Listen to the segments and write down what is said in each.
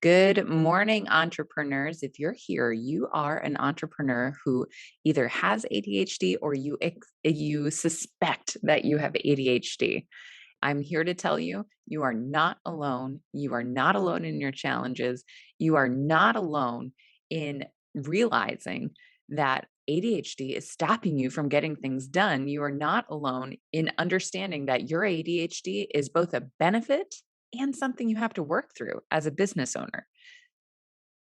Good morning, entrepreneurs. If you're here, you are an entrepreneur who either has ADHD or you suspect that you have ADHD. I'm here to tell you, you are not alone. You are not alone in your challenges. You are not alone in realizing that ADHD is stopping you from getting things done. You are not alone in understanding that your ADHD is both a benefit and something you have to work through as a business owner.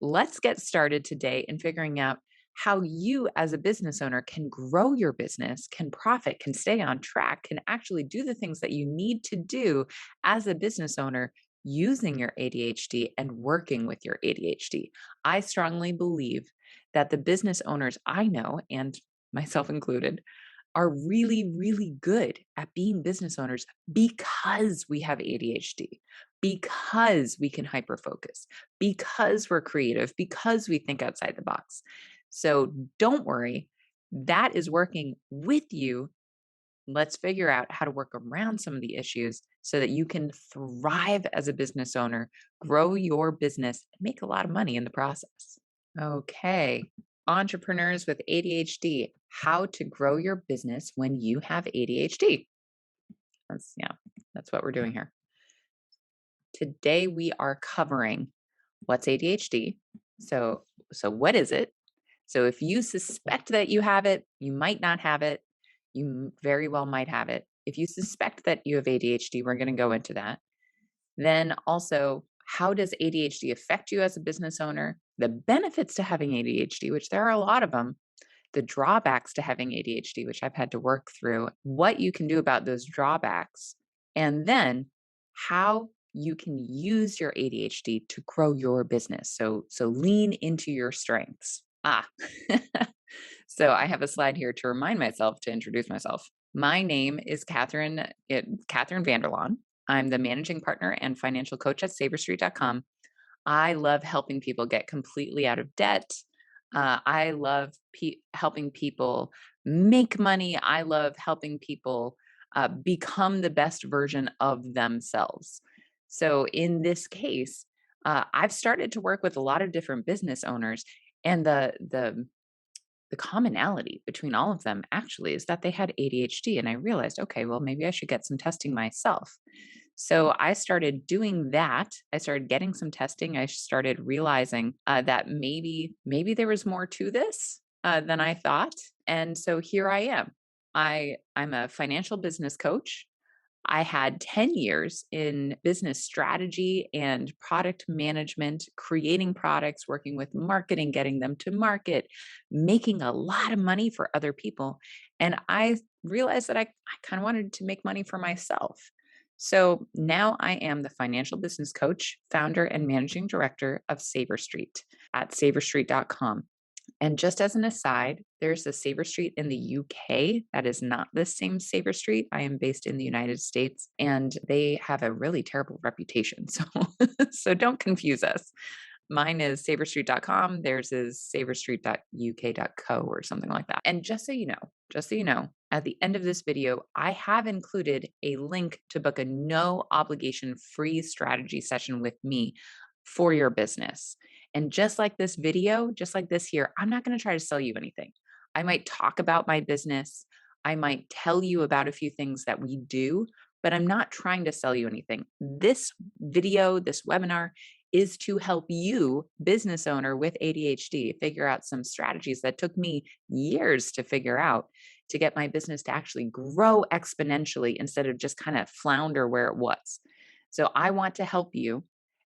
Let's get started today in figuring out how you, as a business owner, can grow your business, can profit, can stay on track, can actually do the things that you need to do as a business owner using your ADHD and working with your ADHD. I strongly believe that the business owners I know, and myself included, are really, really good at being business owners because we have ADHD, because we can hyper focus, because we're creative, because we think outside the box. So don't worry, that is working with you. Let's figure out how to work around some of the issues so that you can thrive as a business owner, grow your business, and make a lot of money in the process. Okay. Entrepreneurs with ADHD, how to grow your business when you have ADHD. That's what we're doing here. Today we are covering what's ADHD. So what is it? So if you suspect that you have it, you might not have it. You very well might have it. If you suspect that you have ADHD, we're going to go into that. Then also, how does ADHD affect you as a business owner? The benefits to having ADHD, which there are a lot of them, the drawbacks to having ADHD, which I've had to work through, what you can do about those drawbacks, and then how you can use your ADHD to grow your business. So lean into your strengths. So I have a slide here to remind myself to introduce myself. My name is Catherine Vanderlaan. I'm the managing partner and financial coach at SaverStreet.com. I love helping people get completely out of debt. I love helping people make money. I love helping people become the best version of themselves. So in this case, I've started to work with a lot of different business owners, and the commonality between all of them actually is that they had ADHD. And I realized, okay, well, maybe I should get some testing myself. So I started doing that. I started getting some testing. I started realizing that maybe there was more to this than I thought. And so here I am. I'm a financial business coach. I had 10 years in business strategy and product management, creating products, working with marketing, getting them to market, making a lot of money for other people. And I realized that I kind of wanted to make money for myself. So now I am the financial business coach, founder, and managing director of SaverStreet at SaverStreet.com. And just as an aside, there's a SaverStreet in the UK that is not the same SaverStreet. I am based in the United States, and they have a really terrible reputation. So don't confuse us. Mine is SaverStreet.com. Theirs is SaverStreet.uk.co or something like that. And just so you know, at the end of this video, I have included a link to book a no obligation free strategy session with me for your business. And just like this video, just like this here, I'm not going to try to sell you anything. I might talk about my business. I might tell you about a few things that we do, but I'm not trying to sell you anything. This video, this webinar is to help you, business owner with ADHD, figure out some strategies that took me years to figure out to get my business to actually grow exponentially instead of just kind of flounder where it was. So I want to help you.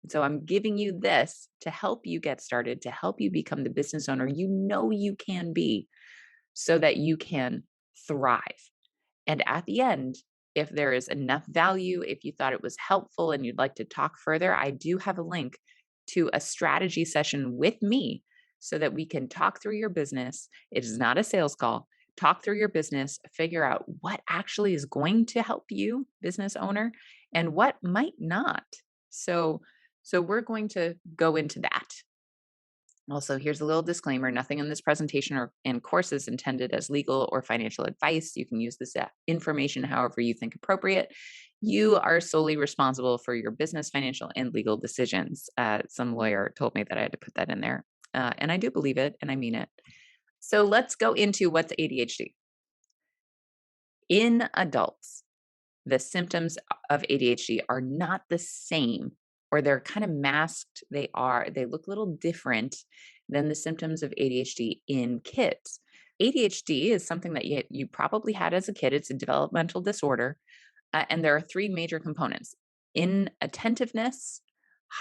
So I'm giving you this to help you get started, to help you become the business owner you know you can be, so that you can thrive. And at the end, if there is enough value, if you thought it was helpful and you'd like to talk further, I do have a link to a strategy session with me so that we can talk through your business. It is not a sales call. Talk through your business, figure out what actually is going to help you, business owner, and what might not. So we're going to go into that. Also, here's a little disclaimer. Nothing in this presentation or in course is intended as legal or financial advice. You can use this information however you think appropriate. You are solely responsible for your business, financial, and legal decisions. Some lawyer told me that I had to put that in there. And I do believe it and I mean it. So let's go into what's ADHD. In adults, the symptoms of ADHD are not the same, or they're kind of masked. They look a little different than the symptoms of ADHD in kids. ADHD is something that you probably had as a kid. It's a developmental disorder. And there are three major components: inattentiveness,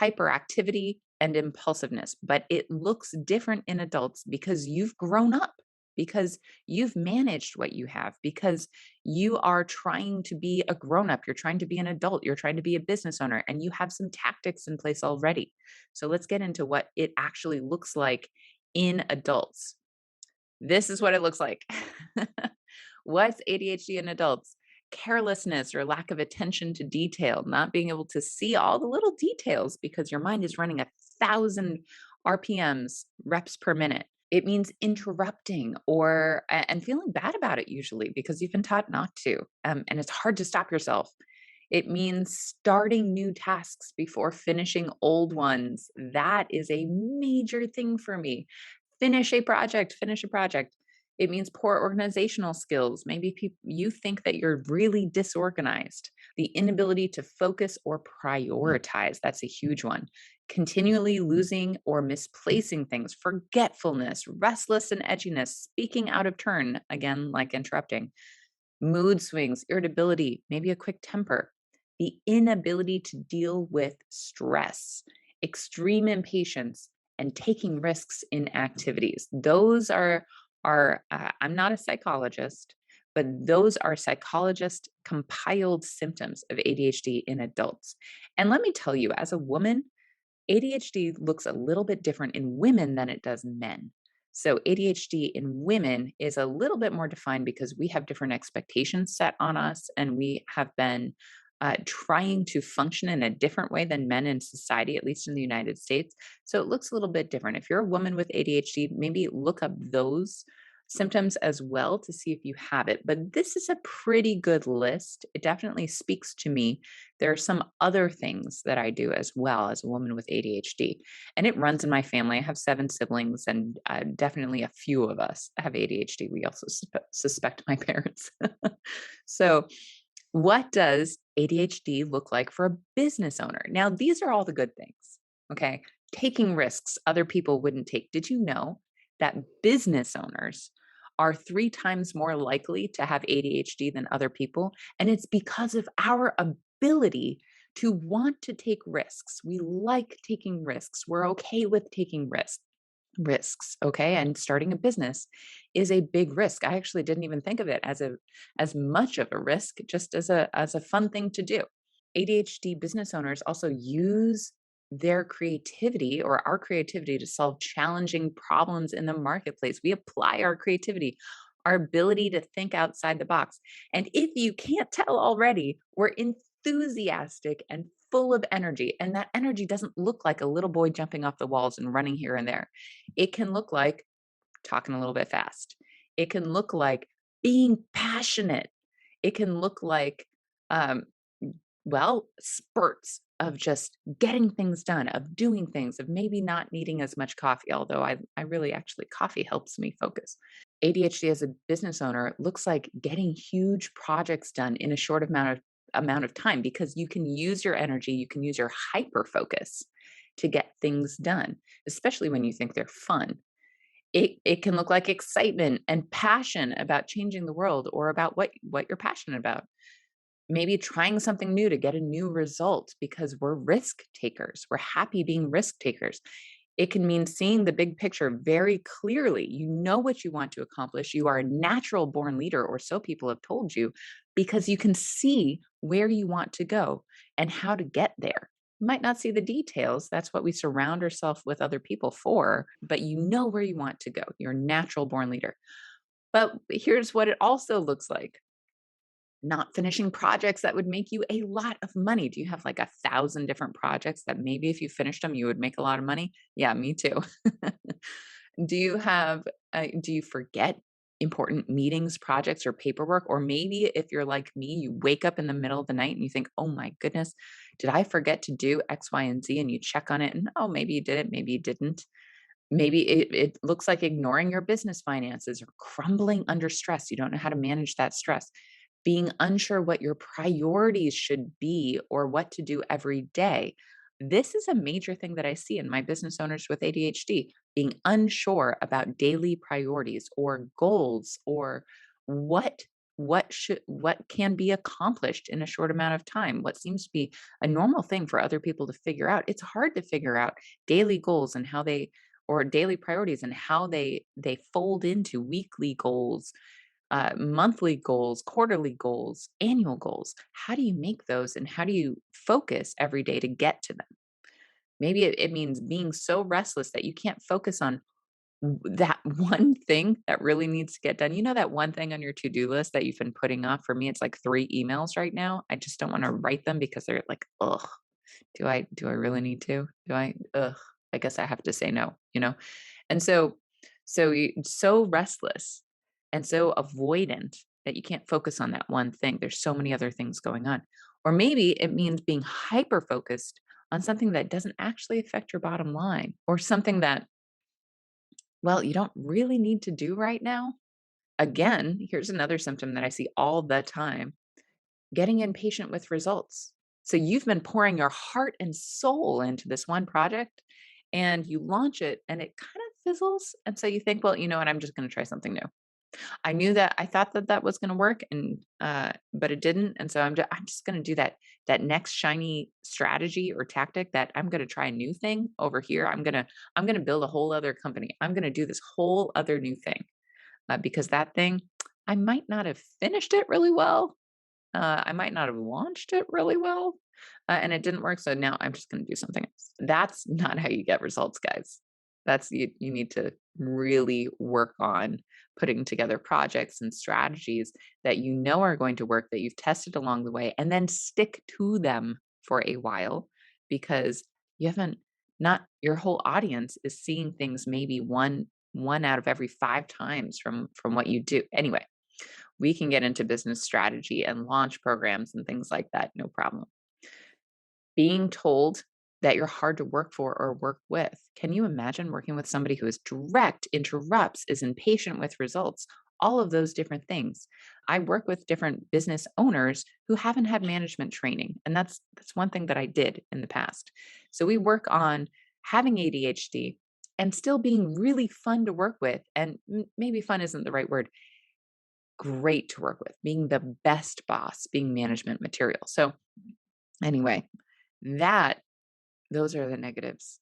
hyperactivity, and impulsiveness. But it looks different in adults because you've grown up, because you've managed what you have, because you are trying to be a grown up, you're trying to be an adult, you're trying to be a business owner, and you have some tactics in place already. So let's get into what it actually looks like in adults. This is what it looks like. What's ADHD in adults? Carelessness or lack of attention to detail, not being able to see all the little details because your mind is running 1,000 RPMs, reps per minute. It means interrupting and feeling bad about it usually because you've been taught not to. And it's hard to stop yourself. It means starting new tasks before finishing old ones. That is a major thing for me. Finish a project. It means poor organizational skills. Maybe you think that you're really disorganized. The inability to focus or prioritize, that's a huge one. Continually losing or misplacing things, forgetfulness, restless and edginess, speaking out of turn, again, like interrupting, mood swings, irritability, maybe a quick temper, the inability to deal with stress, extreme impatience, and taking risks in activities. Those I'm not a psychologist, but those are psychologist compiled symptoms of ADHD in adults. And let me tell you, as a woman, ADHD looks a little bit different in women than it does men. So, ADHD in women is a little bit more defined because we have different expectations set on us, and we have been trying to function in a different way than men in society, at least in the United States. So, it looks a little bit different. If you're a woman with ADHD, maybe look up those symptoms as well to see if you have it. But this is a pretty good list. It definitely speaks to me. There are some other things that I do as well as a woman with ADHD, and it runs in my family. I have 7 siblings, and definitely a few of us have ADHD. We also suspect my parents. So, what does ADHD look like for a business owner? Now, these are all the good things. Okay. Taking risks other people wouldn't take. Did you know that business owners are 3 times more likely to have ADHD than other people? And it's because of our ability to want to take risks. We like taking risks. We're okay with taking risks, okay? And starting a business is a big risk. I actually didn't even think of it as much of a risk, just as a fun thing to do. ADHD business owners also use their creativity or our creativity to solve challenging problems in the marketplace. We apply our creativity, our ability to think outside the box. And if you can't tell already, we're enthusiastic and full of energy. And that energy doesn't look like a little boy jumping off the walls and running here and there. It can look like talking a little bit fast. It can look like being passionate. It can look like, um, spurts of just getting things done, of doing things, of maybe not needing as much coffee, although I really actually, coffee helps me focus. ADHD as a business owner looks like getting huge projects done in a short amount of time because you can use your energy, you can use your hyper focus to get things done, especially when you think they're fun. It can look like excitement and passion about changing the world or about what you're passionate about. Maybe trying something new to get a new result because we're risk takers. We're happy being risk takers. It can mean seeing the big picture very clearly. You know what you want to accomplish. You are a natural born leader, or so people have told you, because you can see where you want to go and how to get there. You might not see the details. That's what we surround ourselves with other people for, but you know where you want to go. You're a natural born leader. But here's what it also looks like: not finishing projects that would make you a lot of money. Do you have like 1,000 different projects that maybe if you finished them, you would make a lot of money? Yeah, me too. Do you forget important meetings, projects, or paperwork. Or maybe if you're like me, you wake up in the middle of the night and you think, oh my goodness, did I forget to do X, Y, and Z? And you check on it and oh, maybe you did it, maybe you didn't. Maybe it looks like ignoring your business finances or crumbling under stress. You don't know how to manage that stress. Being unsure what your priorities should be or what to do every day. This is a major thing that I see in my business owners with ADHD, being unsure about daily priorities or goals or what what can be accomplished in a short amount of time. What seems to be a normal thing for other people to figure out. It's hard to figure out daily goals and how they or daily priorities and how they fold into weekly goals, monthly goals, quarterly goals, annual goals. How do you make those and how do you focus every day to get to them? Maybe it means being so restless that you can't focus on that one thing that really needs to get done. You know, that one thing on your to-do list that you've been putting off. For me, it's like 3 emails right now. I just don't want to write them because they're like, ugh, do I really need to? Do I? Ugh, I guess I have to say no, you know? And so restless and so avoidant that you can't focus on that one thing. There's so many other things going on. Or maybe it means being hyper focused on something that doesn't actually affect your bottom line or something that, well, you don't really need to do right now. Again, here's another symptom that I see all the time: getting impatient with results. So you've been pouring your heart and soul into this one project and you launch it and it kind of fizzles. And so you think, well, you know what? I'm just going to try something new. I knew that I thought that that was going to work and, but it didn't. And so I'm just going to do that next shiny strategy or tactic that I'm going to try a new thing over here. I'm going to build a whole other company. I'm going to do this whole other new thing because that thing, I might not have finished it really well. I might not have launched it really well, and it didn't work. So now I'm just going to do something else. That's not how you get results, guys. You need to really work on putting together projects and strategies that you know are going to work, that you've tested along the way, and then stick to them for a while because you haven't not your whole audience is seeing things maybe one out of every 5 times from what you do. Anyway, we can get into business strategy and launch programs and things like that, no problem. Being told that you're hard to work for or work with. Can you imagine working with somebody who is direct, interrupts, is impatient with results? All of those different things. I work with different business owners who haven't had management training, and that's one thing that I did in the past. So we work on having ADHD and still being really fun to work with, and maybe fun isn't the right word, great to work with, being the best boss, being management material. So anyway, that those are the negatives.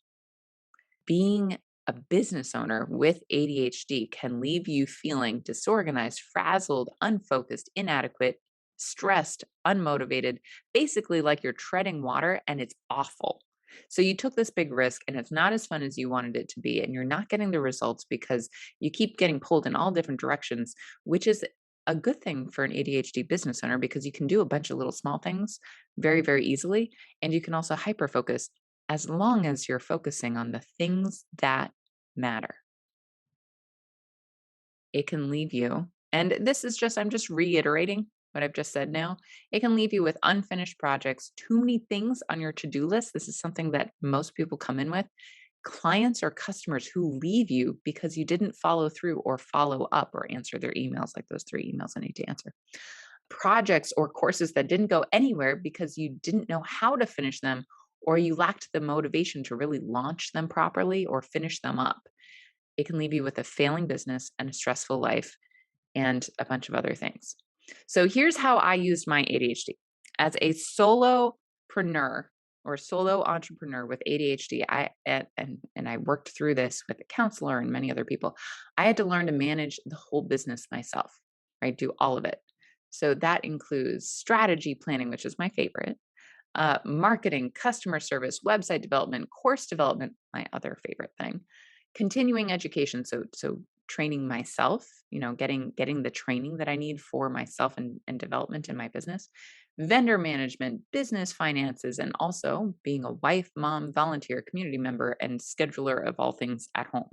Being a business owner with ADHD can leave you feeling disorganized, frazzled, unfocused, inadequate, stressed, unmotivated, basically like you're treading water and it's awful. So you took this big risk and it's not as fun as you wanted it to be, and you're not getting the results because you keep getting pulled in all different directions, which is a good thing for an ADHD business owner because you can do a bunch of little small things very, very easily. And you can also hyper focus as long as you're focusing on the things that matter. It can leave you, and this is just, I'm just reiterating what I've just said now. It can leave you with unfinished projects, too many things on your to do list. This is something that most people come in with. Clients or customers who leave you because you didn't follow through or follow up or answer their emails, like those 3 emails I need to answer. Projects or courses that didn't go anywhere because you didn't know how to finish them or you lacked the motivation to really launch them properly or finish them up. It can leave you with a failing business and a stressful life and a bunch of other things. So here's how I used my ADHD. As a solopreneur or solo entrepreneur with ADHD, and I worked through this with a counselor and many other people. I had to learn to manage the whole business myself, right? Do all of it. So that includes strategy planning, which is my favorite, marketing, customer service, website development, course development, my other favorite thing, continuing education. So training myself, getting the training that I need for myself and development in my business, vendor management, business finances, and also being a wife, mom, volunteer, community member, and scheduler of all things at home.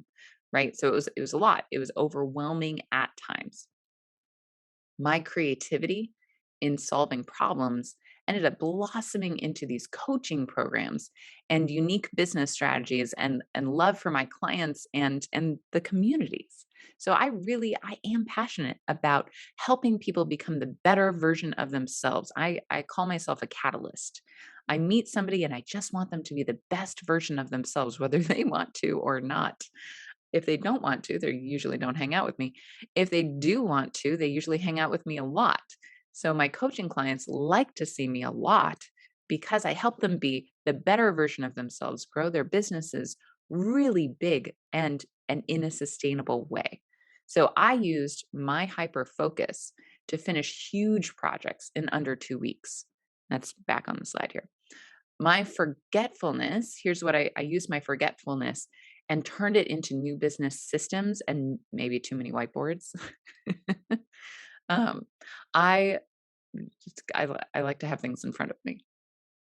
right? So it was a lot. It was overwhelming at times. My creativity in solving problems ended up blossoming into these coaching programs and unique business strategies and love for my clients and the communities. So I am passionate about helping people become the better version of themselves. I call myself a catalyst. I meet somebody and I just want them to be the best version of themselves, whether they want to or not. If they don't want to, they usually don't hang out with me. If they do want to, they usually hang out with me a lot. So my coaching clients like to see me a lot because I help them be the better version of themselves, grow their businesses really big and in a sustainable way. So I used my hyper focus to finish huge projects in under 2 weeks. That's back on the slide here. My forgetfulness, here's what I used my forgetfulness and turned it into new business systems and maybe too many whiteboards. um, I I like to have things in front of me.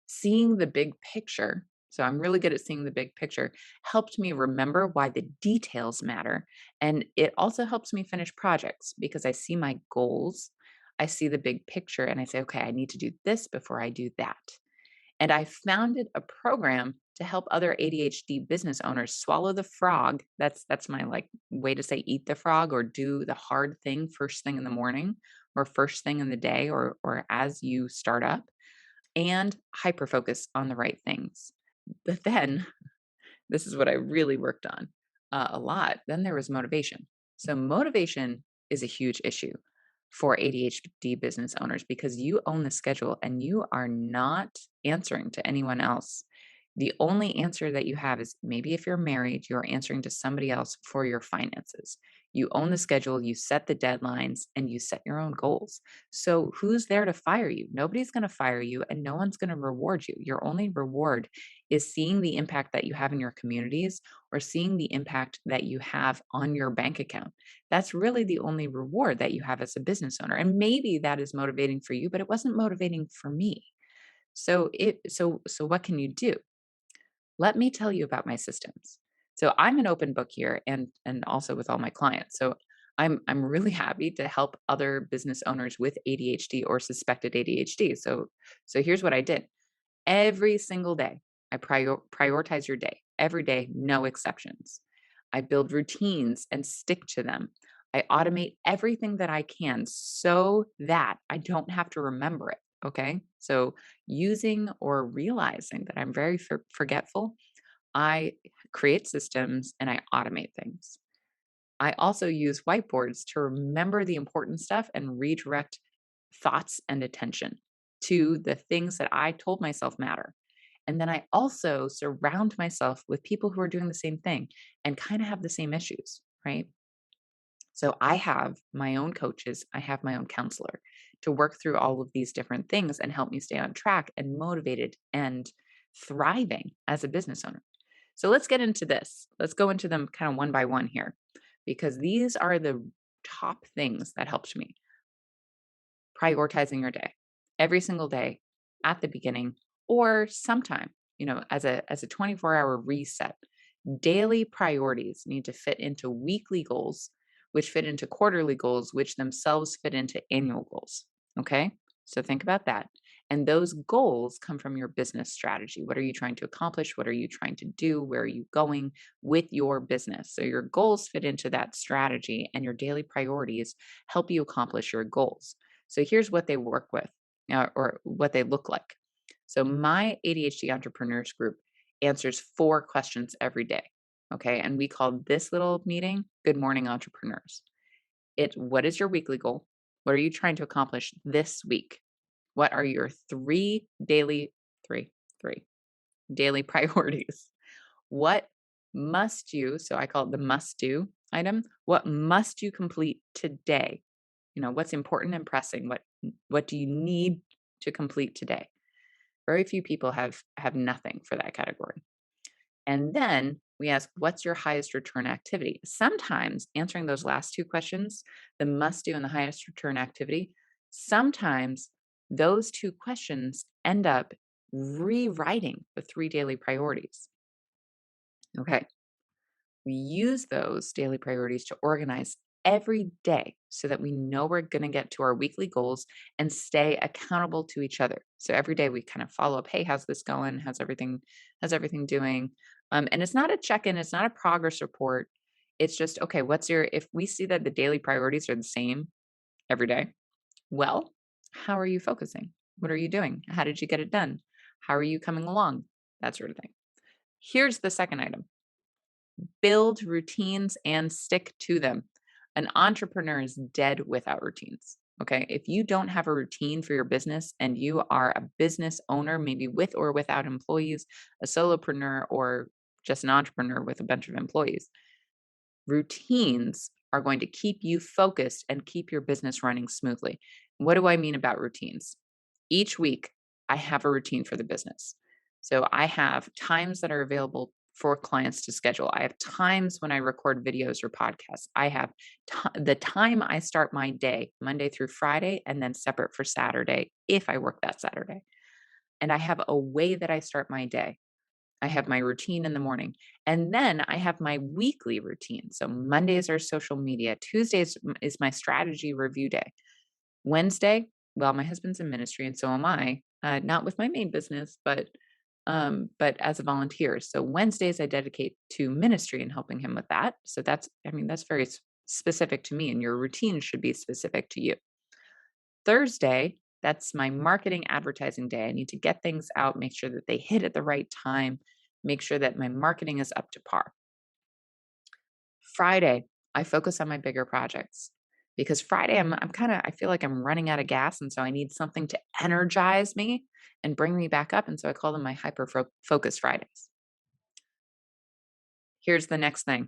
Seeing the big picture, so I'm really good at seeing the big picture, helped me remember why the details matter. And it also helps me finish projects because I see my goals, I see the big picture, and I say, okay, I need to do this before I do that. And I founded a program to help other ADHD business owners swallow the frog. That's my like way to say eat the frog or do the hard thing first thing in the morning or first thing in the day or as you start up and hyper focus on the right things. But then this is what I really worked on a lot. Then there was motivation. So, motivation is a huge issue for ADHD business owners because you own the schedule and you are not answering to anyone else. The only answer that you have is maybe if you're married, you're answering to somebody else for your finances. You own the schedule, you set the deadlines, and you set your own goals. So, who's there to fire you? Nobody's going to fire you, and no one's going to reward you. Your only reward is seeing the impact that you have in your communities or seeing the impact that you have on your bank account. That's really the only reward that you have as a business owner. And maybe that is motivating for you, but it wasn't motivating for me. So what can you do? Let me tell you about my systems. So I'm an open book here and also with all my clients. So I'm really happy to help other business owners with ADHD or suspected ADHD. So here's what I did. Every single day, I prioritize your day. Every day, no exceptions. I build routines and stick to them. I automate everything that I can so that I don't have to remember it. Okay. So, using or realizing that I'm very forgetful, I create systems and I automate things. I also use whiteboards to remember the important stuff and redirect thoughts and attention to the things that I told myself matter. And then I also surround myself with people who are doing the same thing and kind of have the same issues, right? So I have my own coaches, I have my own counselor to work through all of these different things and help me stay on track and motivated and thriving as a business owner. So let's get into this. Let's go into them kind of one by one here because these are the top things that helped me prioritizing your day every single day at the beginning or sometime, as a 24-hour reset. Daily priorities need to fit into weekly goals, which fit into quarterly goals, which themselves fit into annual goals. Okay. So think about that. And those goals come from your business strategy. What are you trying to accomplish? What are you trying to do? Where are you going with your business? So your goals fit into that strategy, and your daily priorities help you accomplish your goals. So here's what they work with or what they look like. So my ADHD entrepreneurs group answers 4 questions every day. Okay. And we call this little meeting Good Morning Entrepreneurs. What is your weekly goal? What are you trying to accomplish this week? What are your three, three daily priorities? What must you, so I call it the must do item, what must you complete today? What's important and pressing? What do you need to complete today? Very few people have nothing for that category. And then we ask, what's your highest return activity? Sometimes answering those last 2 questions, the must do and the highest return activity, sometimes those 2 questions end up rewriting the 3 daily priorities. Okay. We use those daily priorities to organize every day so that we know we're going to get to our weekly goals and stay accountable to each other. So every day we kind of follow up, hey, how's this going? How's everything doing? And it's not a check-in, it's not a progress report. It's just, okay, if we see that the daily priorities are the same every day, well, how are you focusing? What are you doing? How did you get it done? How are you coming along? That sort of thing. Here's the second item: build routines and stick to them. An entrepreneur is dead without routines. Okay. If you don't have a routine for your business and you are a business owner, maybe with or without employees, a solopreneur, or just an entrepreneur with a bunch of employees, routines are going to keep you focused and keep your business running smoothly. What do I mean about routines? Each week, I have a routine for the business. So I have times that are available for clients to schedule. I have times when I record videos or podcasts. I have the time I start my day, Monday through Friday, and then separate for Saturday if I work that Saturday. And I have a way that I start my day. I have my routine in the morning. And then I have my weekly routine. So Mondays are social media. Tuesdays is my strategy review day. Wednesday, well, my husband's in ministry and so am I. Not with my main business, but as a volunteer. So Wednesdays I dedicate to ministry and helping him with that. So that's very specific to me, and your routine should be specific to you. Thursday, that's my marketing advertising day. I need to get things out, make sure that they hit at the right time, make sure that my marketing is up to par. Friday, I focus on my bigger projects because Friday I feel like I'm running out of gas, and so I need something to energize me and bring me back up, and so I call them my hyper focus Fridays. Here's the next thing: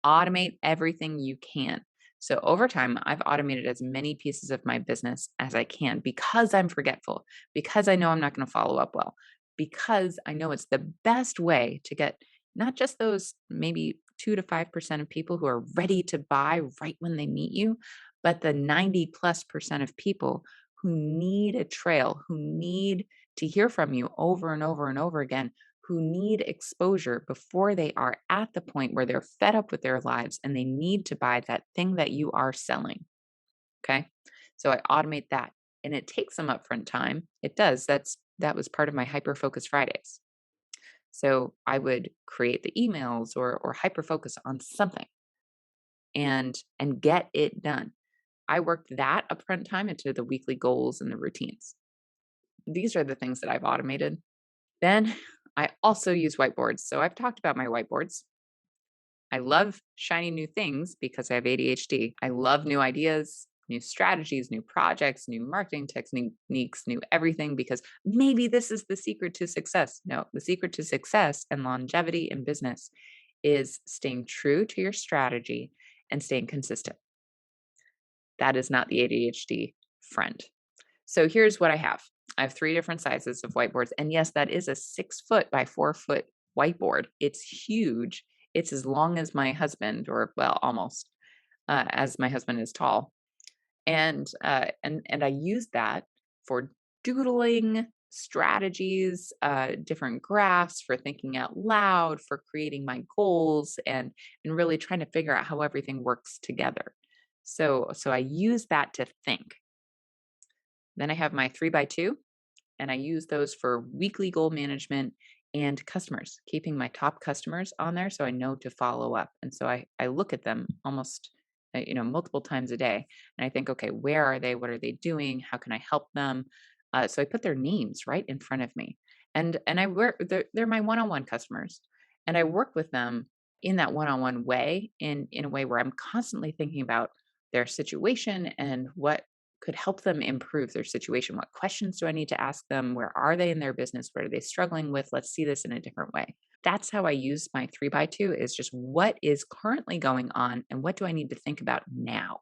automate everything you can. So over time, I've automated as many pieces of my business as I can because I'm forgetful, because I know I'm not going to follow up well, because I know it's the best way to get not just those maybe 2 to 5% of people who are ready to buy right when they meet you, but the 90+% of people who need a trail, who need to hear from you over and over and over again, who need exposure before they are at the point where they're fed up with their lives and they need to buy that thing that you are selling. Okay. So I automate that, and it takes some upfront time. It does. That was part of my hyper focus Fridays. So I would create the emails or hyper focus on something and get it done. I worked that upfront time into the weekly goals and the routines. These are the things that I've automated. Then I also use whiteboards. So I've talked about my whiteboards. I love shiny new things because I have ADHD. I love new ideas, new strategies, new projects, new marketing techniques, new everything, because maybe this is the secret to success. No, the secret to success and longevity in business is staying true to your strategy and staying consistent. That is not the ADHD friend. So here's what I have. I have 3 different sizes of whiteboards. And yes, that is a 6 foot by 4 foot whiteboard. It's huge. It's as long as my husband, or well, almost, as my husband is tall. And I use that for doodling strategies, different graphs, for thinking out loud, for creating my goals, and really trying to figure out how everything works together. So I use that to think. Then I have my 3x2, and I use those for weekly goal management and customers, keeping my top customers on there so I know to follow up. And so I look at them almost multiple times a day, and I think, okay, where are they? What are they doing? How can I help them? So I put their names right in front of me, and I work. They're my one-on-one customers, and I work with them in that one-on-one way, in a way where I'm constantly thinking about their situation and what could help them improve their situation. What questions do I need to ask them? Where are they in their business? What are they struggling with? Let's see this in a different way. That's how I use my 3x2, is just what is currently going on and what do I need to think about now?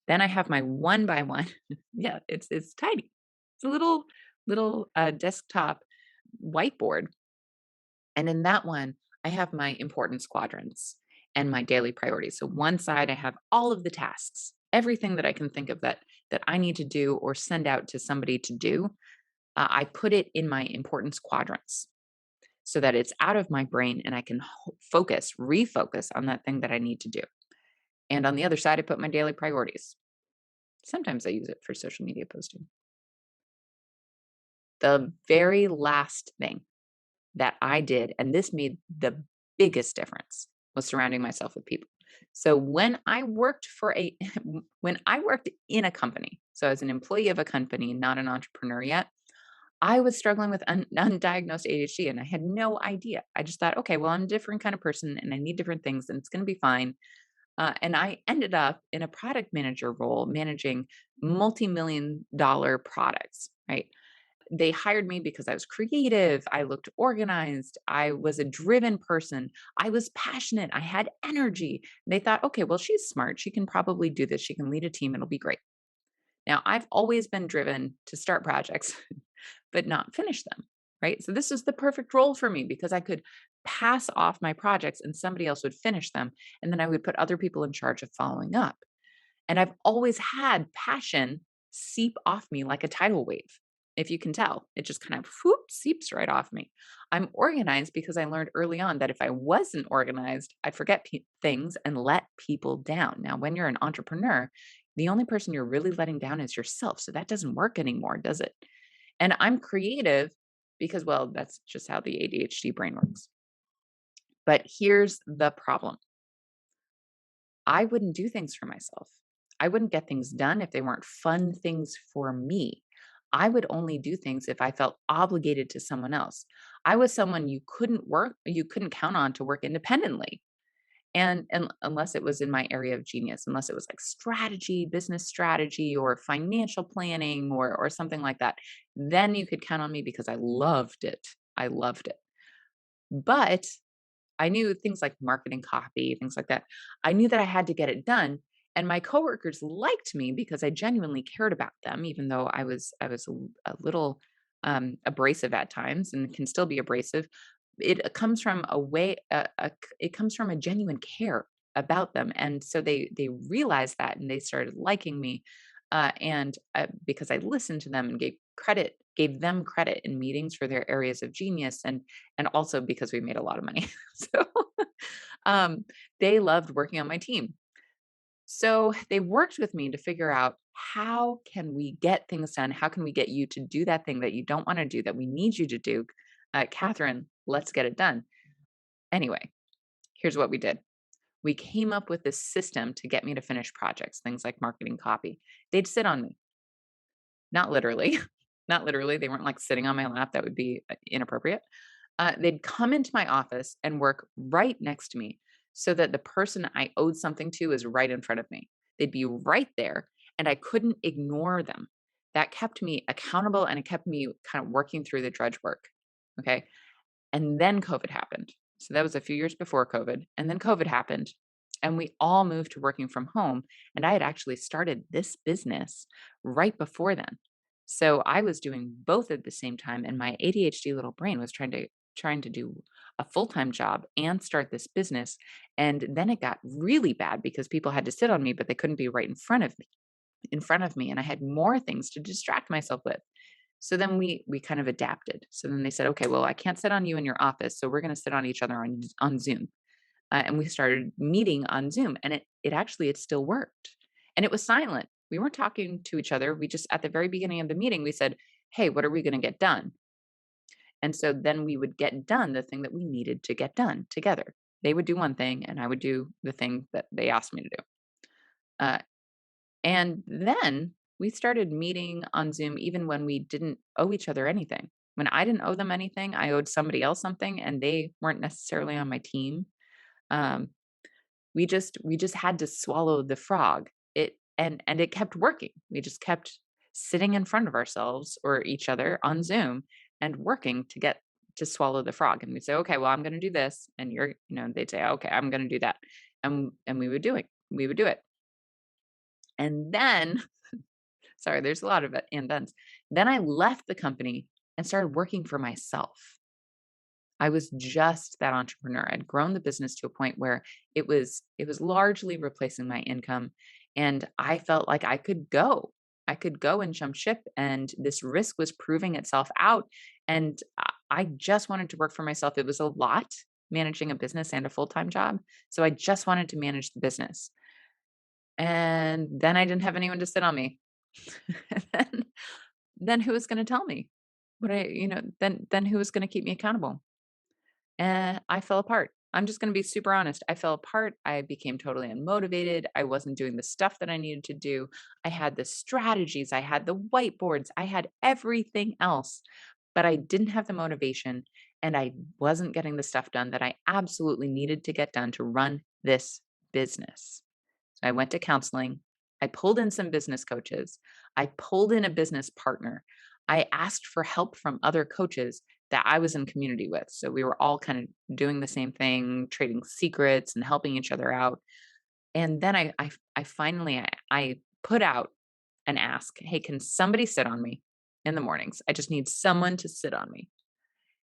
Then I have my 1x1. Yeah, it's tiny. It's a little desktop whiteboard. And in that one, I have my importance quadrants and my daily priorities. So one side I have all of the tasks, everything that I can think of that I need to do or send out to somebody to do. I put it in my importance quadrants. so that it's out of my brain and I can refocus on that thing that I need to do. And on the other side, I put my daily priorities. Sometimes I use it for social media posting. The very last thing that I did, and this made the biggest difference, was surrounding myself with people. So when I worked for a when I worked in a company, so as an employee of a company, not an entrepreneur yet, I was struggling with undiagnosed ADHD and I had no idea. I just thought, okay, well, I'm a different kind of person and I need different things and it's going to be fine. And I ended up in a product manager role managing multi-million dollar products, right? They hired me because I was creative, I looked organized, I was a driven person, I was passionate, I had energy. They thought, okay, well, she's smart. She can probably do this. She can lead a team. It'll be great. Now, I've always been driven to start projects, but not finish them, right? So this is the perfect role for me because I could pass off my projects and somebody else would finish them. And then I would put other people in charge of following up. And I've always had passion seep off me like a tidal wave. If you can tell, it just kind of whoop, seeps right off me. I'm organized because I learned early on that if I wasn't organized, I'd forget things and let people down. Now, when you're an entrepreneur, the only person you're really letting down is yourself. So that doesn't work anymore, does it? And I'm creative because, well, that's just how the ADHD brain works. But here's the problem. I wouldn't do things for myself. I wouldn't get things done if they weren't fun things for me. I would only do things if I felt obligated to someone else. I was someone you couldn't count on to work independently. And unless it was in my area of genius, unless it was like strategy, business strategy, or financial planning, or something like that, then you could count on me because I loved it. I loved it. But I knew things like marketing copy, things like that. I knew that I had to get it done. And my coworkers liked me because I genuinely cared about them, even though I was a little abrasive at times and can still be abrasive. It comes from it comes from a genuine care about them, and so they realized that and they started liking me, and because I listened to them and gave them credit in meetings for their areas of genius, and also because we made a lot of money. So um, they loved working on my team. So they worked with me to figure out how can we get things done? How can we get you to do that thing that you don't want to do that we need you to do? Catherine, let's get it done. Anyway, here's what we did. We came up with this system to get me to finish projects, things like marketing copy. They'd sit on me, not literally, not literally. They weren't like sitting on my lap. That would be inappropriate. They'd come into my office and work right next to me so that the person I owed something to is right in front of me. They'd be right there and I couldn't ignore them. That kept me accountable and it kept me kind of working through the drudge work. Okay. And then COVID happened. So that was a few years before COVID. And then COVID happened and we all moved to working from home. And I had actually started this business right before then. So I was doing both at the same time. And my ADHD little brain was trying to do a full-time job and start this business. And then it got really bad because people had to sit on me, but they couldn't be right in front of me. And I had more things to distract myself with. So then we kind of adapted. So then they said, okay, well, I can't sit on you in your office. So we're going to sit on each other on Zoom. And we started meeting on Zoom and it still worked. And it was silent. We weren't talking to each other. We just, at the very beginning of the meeting, we said, hey, what are we going to get done? And so then we would get done the thing that we needed to get done together. They would do one thing and I would do the thing that they asked me to do. Uh, and then we started meeting on Zoom even when we didn't owe each other anything. When I didn't owe them anything, I owed somebody else something and they weren't necessarily on my team. Um, we just had to swallow the frog. And it kept working. We just kept sitting in front of ourselves or each other on Zoom and working to swallow the frog. And we'd say, okay, well, I'm going to do this. And they'd say, okay, I'm going to do that. And we would do it. And then, sorry, there's a lot of it and thens. Then I left the company and started working for myself. I was just that entrepreneur. I'd grown the business to a point where it was largely replacing my income. And I felt like I could go. I could go and jump ship. And this risk was proving itself out. And I just wanted to work for myself. It was a lot managing a business and a full-time job. So I just wanted to manage the business. And then I didn't have anyone to sit on me. And then who was going to tell me what then who was going to keep me accountable? And I fell apart. I'm just going to be super honest. I fell apart. I became totally unmotivated. I wasn't doing the stuff that I needed to do. I had the strategies, I had the whiteboards, I had everything else, but I didn't have the motivation and I wasn't getting the stuff done that I absolutely needed to get done to run this business. So I went to counseling. I pulled in some business coaches. I pulled in a business partner. I asked for help from other coaches that I was in community with. So we were all kind of doing the same thing, trading secrets and helping each other out. And then I finally I put out an ask, "Hey, can somebody sit on me in the mornings? I just need someone to sit on me."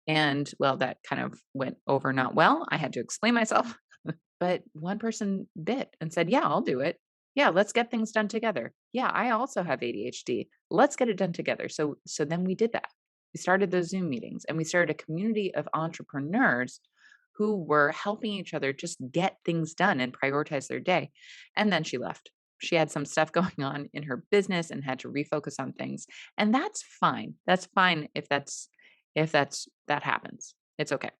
And well, that kind of went over not well. I had to explain myself. But one person bit and said, "Yeah, I'll do it. Yeah, let's get things done together. Yeah, I also have ADHD. Let's get it done together." So then we did that. We started those Zoom meetings and we started a community of entrepreneurs who were helping each other just get things done and prioritize their day. And then she left. She had some stuff going on in her business and had to refocus on things. And that's fine. That's fine if that happens. It's okay.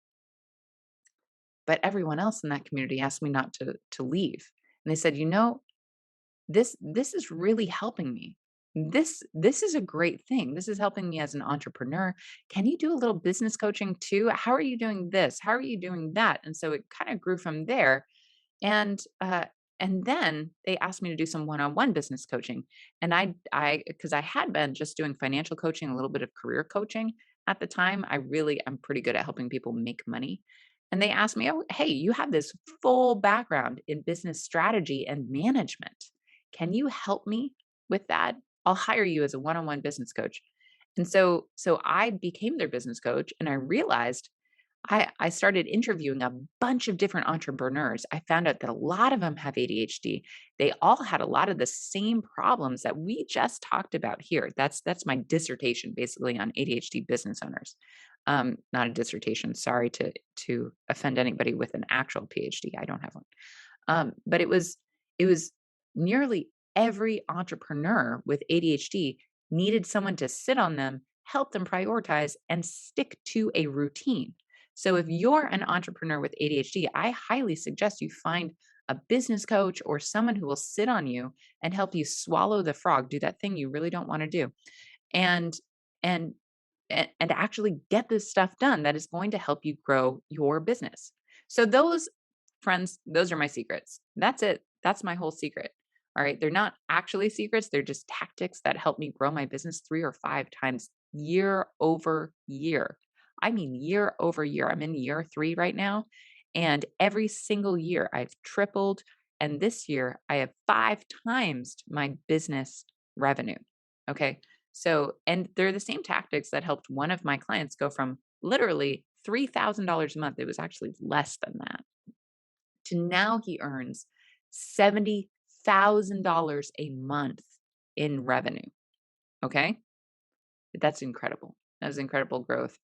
But everyone else in that community asked me not to leave. And they said, this is really helping me. This is a great thing. This is helping me as an entrepreneur. Can you do a little business coaching too? How are you doing this? How are you doing that?" And so it kind of grew from there. And and then they asked me to do some one-on-one business coaching. And I because I had been just doing financial coaching, a little bit of career coaching at the time. I'm pretty good at helping people make money. And they asked me, "Oh, hey, you have this full background in business strategy and management. Can you help me with that? I'll hire you as a one-on-one business coach." And so I became their business coach and I realized I started interviewing a bunch of different entrepreneurs. I found out that a lot of them have ADHD. They all had a lot of the same problems that we just talked about here. That's my dissertation basically on ADHD business owners. Not a dissertation. Sorry to offend anybody with an actual PhD. I don't have one. But it was nearly every entrepreneur with ADHD needed someone to sit on them, help them prioritize, and stick to a routine. So if you're an entrepreneur with ADHD, I highly suggest you find a business coach or someone who will sit on you and help you swallow the frog, do that thing you really don't want to do, and and and actually get this stuff done that is going to help you grow your business. So those friends, those are my secrets. That's it. That's my whole secret. All right. They're not actually secrets. They're just tactics that help me grow my business 3 or 5 times year over year. I mean, year over year. I'm in year 3 right now. And every single year I've tripled. And this year I have 5 times my business revenue. Okay. So, and they're the same tactics that helped one of my clients go from literally $3,000 a month. It was actually less than that to now he earns $70,000 a month in revenue. Okay. That's incredible. That's incredible growth.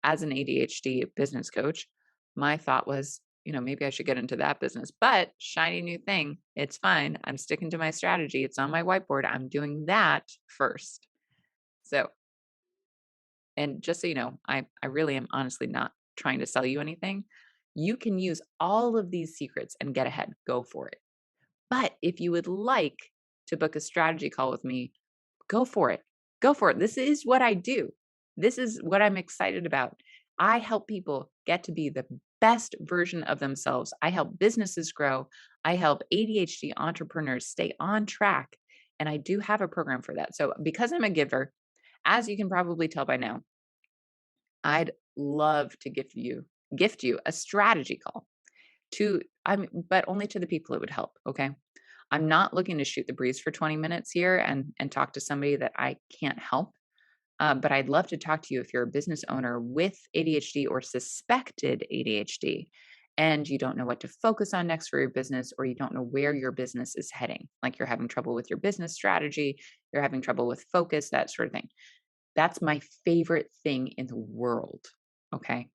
As an ADHD business coach, my thought was, maybe I should get into that business, but shiny new thing. It's fine. I'm sticking to my strategy. It's on my whiteboard. I'm doing that first. So, and just so you know, I really am honestly not trying to sell you anything. You can use all of these secrets and get ahead. Go for it. But if you would like to book a strategy call with me, go for it. Go for it. This is what I do. This is what I'm excited about. I help people get to be the best version of themselves. I help businesses grow. I help ADHD entrepreneurs stay on track. And I do have a program for that. So, because I'm a giver, as you can probably tell by now, I'd love to gift you a strategy call but only to the people it would help. Okay. I'm not looking to shoot the breeze for 20 minutes here and talk to somebody that I can't help. But I'd love to talk to you if you're a business owner with ADHD or suspected ADHD and you don't know what to focus on next for your business, or you don't know where your business is heading. Like you're having trouble with your business strategy, you're having trouble with focus, that sort of thing. That's my favorite thing in the world. Okay.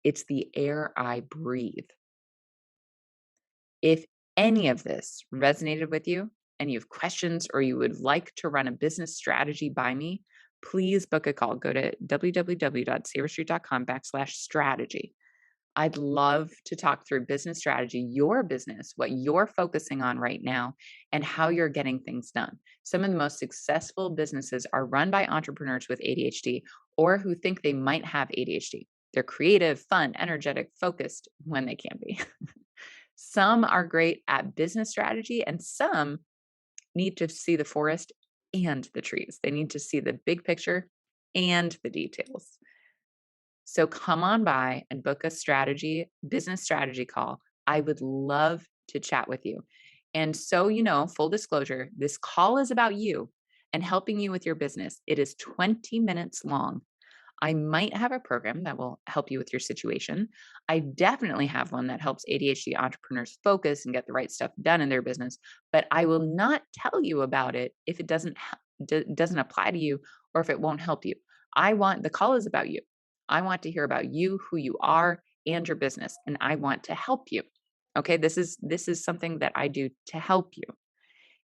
It's the air I breathe. If any of this resonated with you and you have questions or you would like to run a business strategy by me, please book a call. Go to www.saverstreet.com/strategy. I'd love to talk through business strategy, your business, what you're focusing on right now, and how you're getting things done. Some of the most successful businesses are run by entrepreneurs with ADHD or who think they might have ADHD. They're creative, fun, energetic, focused when they can be. Some are great at business strategy, and some need to see the forest and the trees. They need to see the big picture and the details. So come on by and book a business strategy call. I would love to chat with you. And so, full disclosure, this call is about you and helping you with your business. It is 20 minutes long. I might have a program that will help you with your situation. I definitely have one that helps ADHD entrepreneurs focus and get the right stuff done in their business, but I will not tell you about it if it doesn't apply to you or if it won't help you. The call is about you. I want to hear about you, who you are, and your business, and I want to help you. Okay, this is something that I do to help you.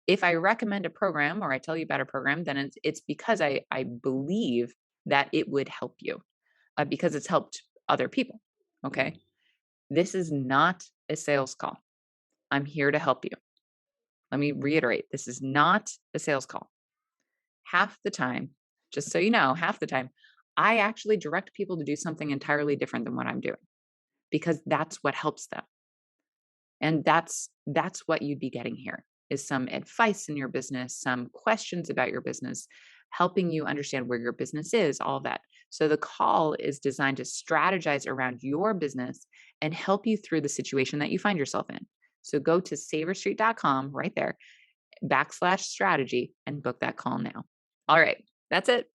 If I recommend a program or I tell you about a program, then it's because I believe that it would help you because it's helped other people. Okay. This is not a sales call. I'm here to help you. Let me reiterate, this is not a sales call. Half the time, just so you know, half the time, I actually direct people to do something entirely different than what I'm doing because that's what helps them. And that's what you'd be getting here is some advice in your business, some questions about your business, helping you understand where your business is, all that. So the call is designed to strategize around your business and help you through the situation that you find yourself in. So go to saverstreet.com right there, /strategy and book that call now. All right, that's it.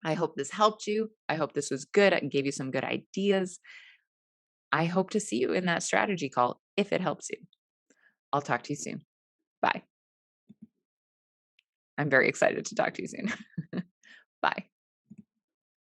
I hope this helped you. I hope this was good. I gave you some good ideas. I hope to see you in that strategy call if it helps you. I'll talk to you soon. Bye. I'm very excited to talk to you soon. Bye.